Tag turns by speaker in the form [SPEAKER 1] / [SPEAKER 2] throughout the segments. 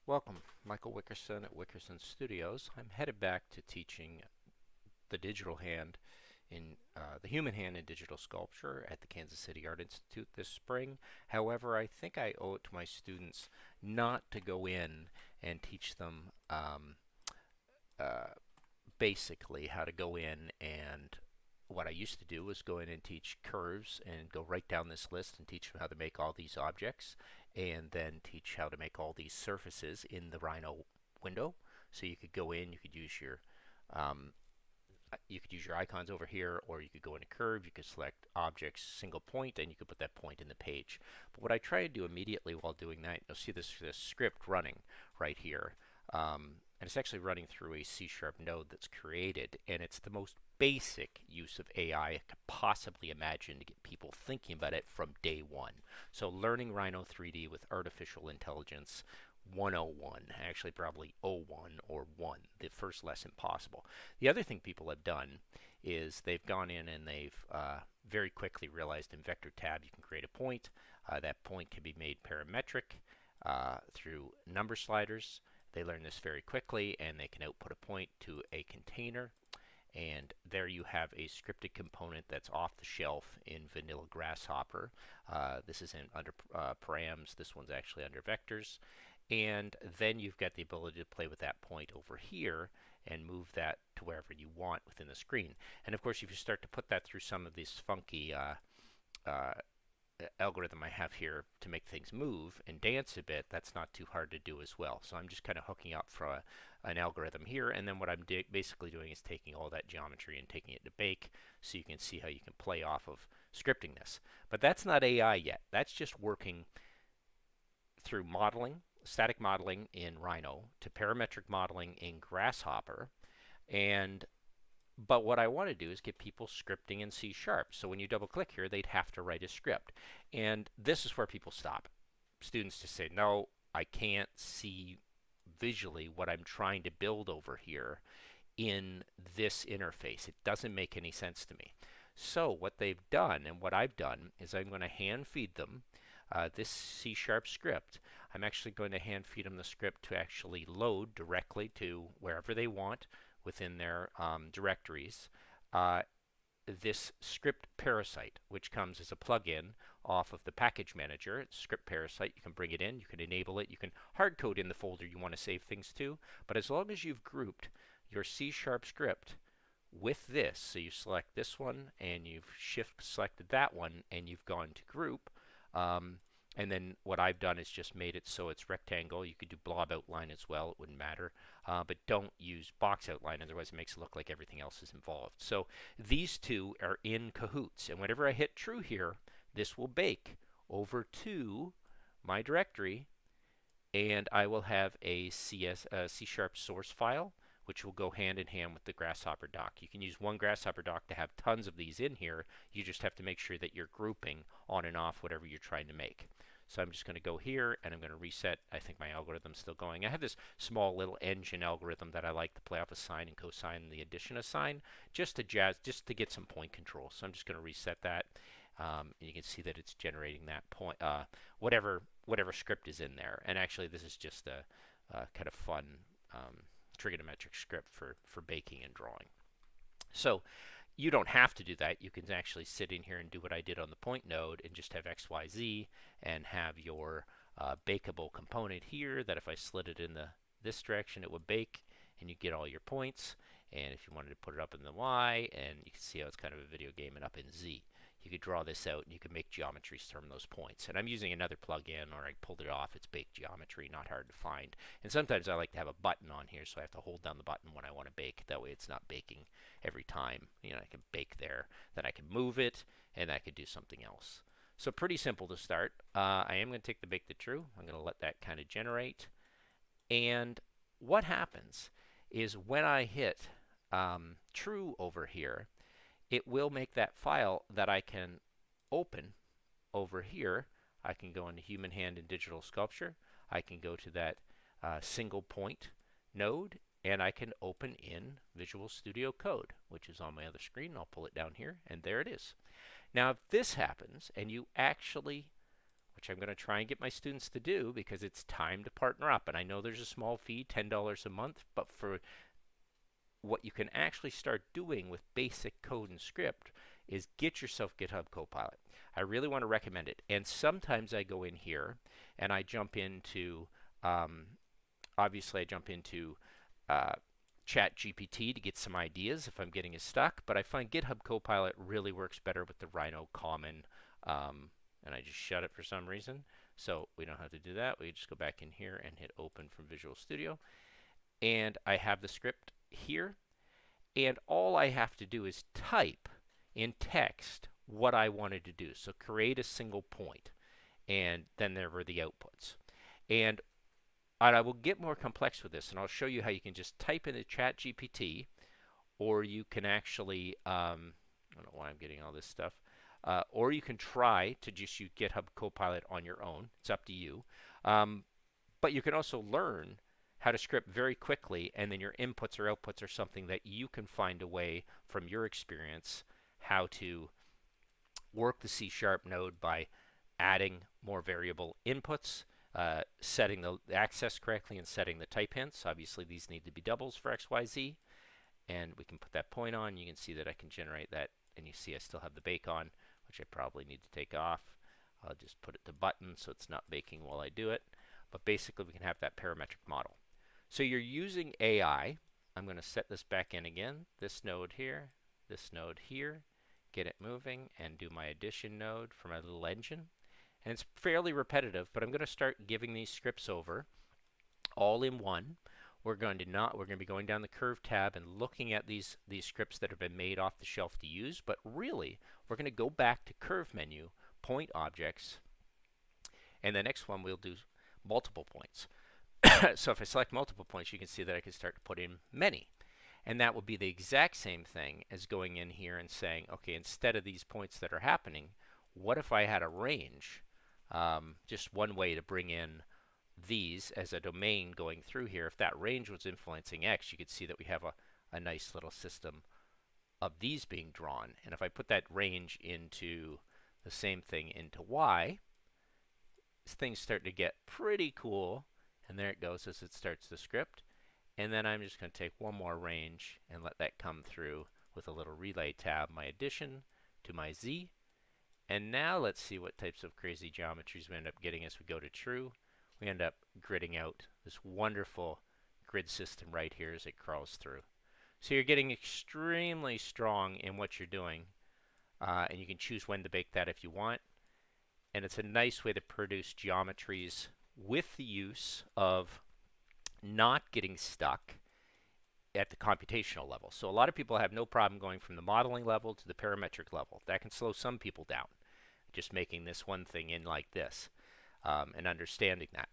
[SPEAKER 1] Welcome, Michael Wickerson at Wickerson Studios. I'm headed back to teaching the digital hand in the human hand in digital sculpture at the Kansas City Art Institute this spring. However, I think I owe it to my students not to go in and teach them uh, basically how to go in and what I used to do was go in and teach curves and go right down this list and teach them how to make all these objects and then teach how to make all these surfaces in the Rhino window. So you could go in, um, you could use your icons over here, or you could go in a curve, you could select objects, single point, and you could put that point in the page. But what I try to do immediately while doing that, you'll see this script running right here. And it's actually running through a C# node that's created, and it's the most basic use of AI I could possibly imagine to get people thinking about it from day one. So learning Rhino3D with artificial intelligence 101, actually probably 01 or 1, the first lesson possible. The other thing people have done is they've gone in and they've very quickly realized in vector tab you can create a point. That point can be made parametric through number sliders. They learn this very quickly and they can output a point to a container. And there you have a scripted component that's off the shelf in vanilla Grasshopper. This is under params. This one's actually under vectors. And then you've got the ability to play with that point over here and move that to wherever you want within the screen. And of course, if you start to put that through some of these funky algorithm I have here to make things move and dance a bit, that's not too hard to do as well. So I'm just kind of hooking up for an algorithm here, and then what I'm basically doing is taking all that geometry and taking it to bake so you can see how you can play off of scripting this. But that's not AI yet. That's just working through modeling, static modeling in Rhino to parametric modeling in Grasshopper. But what I want to do is get people scripting in C#. So when you double click here, they'd have to write a script. And this is where people stop. Students just say, no, I can't see visually what I'm trying to build over here in this interface. It doesn't make any sense to me. So what they've done and what I've done is I'm going to hand feed them this C# script. I'm actually going to hand feed them the script to actually load directly to wherever they want within their directories. This script Parasite, which comes as a plugin off of the package manager. It's script Parasite. You can bring it in, you can enable it, you can hard code in the folder you want to save things to. But as long as you've grouped your C# script with this, so you select this one and you've shift selected that one and you've gone to group, and then what I've done is just made it so it's rectangle. You could do blob outline as well, it wouldn't matter. But don't use box outline, otherwise it makes it look like everything else is involved. So these two are in cahoots, and whenever I hit true here, this will bake over to my directory, and I will have a C# source file, which will go hand in hand with the Grasshopper doc. You can use one Grasshopper doc to have tons of these in here. You just have to make sure that you're grouping on and off whatever you're trying to make. So I'm just going to go here and I'm going to reset. I think my algorithm's still going. I have this small little engine algorithm that I like to play off a sine and cosine and the addition of sine just to get some point control. So I'm just going to reset that. And you can see that it's generating that point, whatever script is in there. And actually, this is just a kind of fun trigonometric script for baking and drawing. So you don't have to do that. You can actually sit in here and do what I did on the point node and just have X, Y, Z and have your bakeable component here that if I slid it in this direction, it would bake and you get all your points. And if you wanted to put it up in the Y, and you can see how it's kind of a video game, and up in Z. You could draw this out and you can make geometries from those points. And I'm using another plugin, or I pulled it off. It's baked geometry, not hard to find. And sometimes I like to have a button on here, so I have to hold down the button when I want to bake. That way it's not baking every time. You know, I can bake there, then I can move it, and I could do something else. So pretty simple to start. I am going to take the bake to true. I'm going to let that kind of generate. And what happens is when I hit true over here, it will make that file that I can open over here. I can go into human hand and digital sculpture. I can go to that single point node, and I can open in Visual Studio Code, which is on my other screen. I'll pull it down here, and there it is. Now, if this happens, and you actually which I'm going to try and get my students to do because it's time to partner up. And I know there's a small fee, $10 a month, but for what you can actually start doing with basic code and script is get yourself GitHub Copilot. I really want to recommend it. And sometimes I go in here and I jump into, obviously I jump into ChatGPT to get some ideas if I'm getting stuck, but I find GitHub Copilot really works better with the Rhino common, and I just shut it for some reason. So we don't have to do that. We just go back in here and hit open from Visual Studio. And I have the script here. And all I have to do is type in text what I wanted to do. So create a single point. And then there were the outputs. And I will get more complex with this, and I'll show you how you can just type in the ChatGPT, or you can actually, I don't know why I'm getting all this stuff, or you can try to just use GitHub Copilot on your own. It's up to you. But you can also learn how to script very quickly, and then your inputs or outputs are something that you can find a way from your experience how to work the C# node by adding more variable inputs, setting the access correctly, and setting the type hints. Obviously, these need to be doubles for X, Y, Z. And we can put that point on. You can see that I can generate that. And you see I still have the bake on, which I probably need to take off. I'll just put it to button so it's not baking while I do it. But basically, we can have that parametric model. So you're using AI. I'm going to set this back in again. This node here, get it moving, and do my addition node for my little engine. And it's fairly repetitive, but I'm going to start giving these scripts over all in one. We're going to be going down the curve tab and looking at these scripts that have been made off the shelf to use, but really we're going to go back to curve menu, point objects, and the next one we'll do multiple points. So if I select multiple points, you can see that I can start to put in many. And that will be the exact same thing as going in here and saying, okay, instead of these points that are happening, what if I had a range? Just one way to bring in these as a domain going through here. If that range was influencing X, you could see that we have a nice little system of these being drawn. And if I put that range into the same thing into Y, things start to get pretty cool. And there it goes as it starts the script. And then I'm just going to take one more range and let that come through with a little relay tab, my addition to my Z. And now let's see what types of crazy geometries we end up getting as we go to true. We end up gridding out this wonderful grid system right here as it crawls through. So you're getting extremely strong in what you're doing. And you can choose when to bake that if you want. And it's a nice way to produce geometries with the use of not getting stuck at the computational level. So a lot of people have no problem going from the modeling level to the parametric level. That can slow some people down, just making this one thing in like this and understanding that.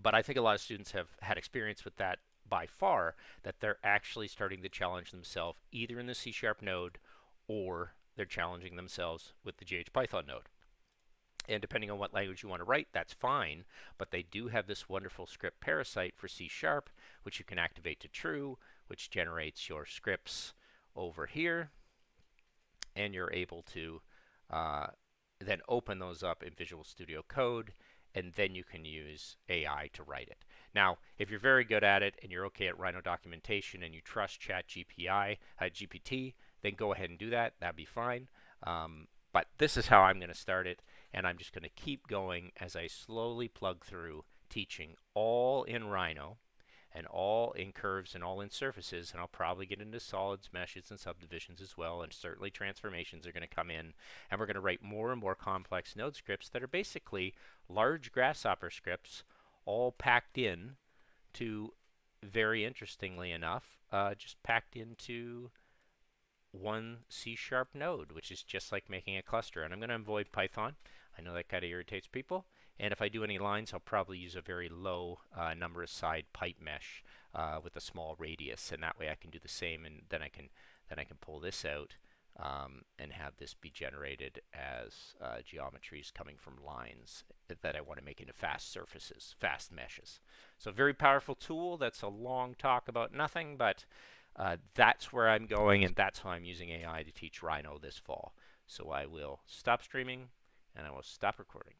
[SPEAKER 1] But I think a lot of students have had experience with that by far, that they're actually starting to challenge themselves either in the C# node or they're challenging themselves with the ghpython node. And depending on what language you want to write, that's fine. But they do have this wonderful script Parasite for C#, which you can activate to true, which generates your scripts over here. And you're able to then open those up in Visual Studio Code, and then you can use AI to write it. Now, if you're very good at it and you're okay at Rhino documentation and you trust GPT, then go ahead and do that. That'd be fine. But this is how I'm going to start it, and I'm just going to keep going as I slowly plug through teaching all in Rhino and all in curves and all in surfaces, and I'll probably get into solids, meshes, and subdivisions as well, and certainly transformations are going to come in, and we're going to write more and more complex node scripts that are basically large Grasshopper scripts all packed in to, very interestingly enough, just packed into one C# node, which is just like making a cluster. And I'm going to avoid Python. I know that kind of irritates people. And if I do any lines, I'll probably use a very low number of side pipe mesh with a small radius, and that way I can do the same, and then I can pull this out and have this be generated as geometries coming from lines that I want to make into fast surfaces, fast meshes. So very powerful tool. That's a long talk about nothing, but that's where I'm going, and that's how I'm using AI to teach Rhino this fall. So I will stop streaming, and I will stop recording.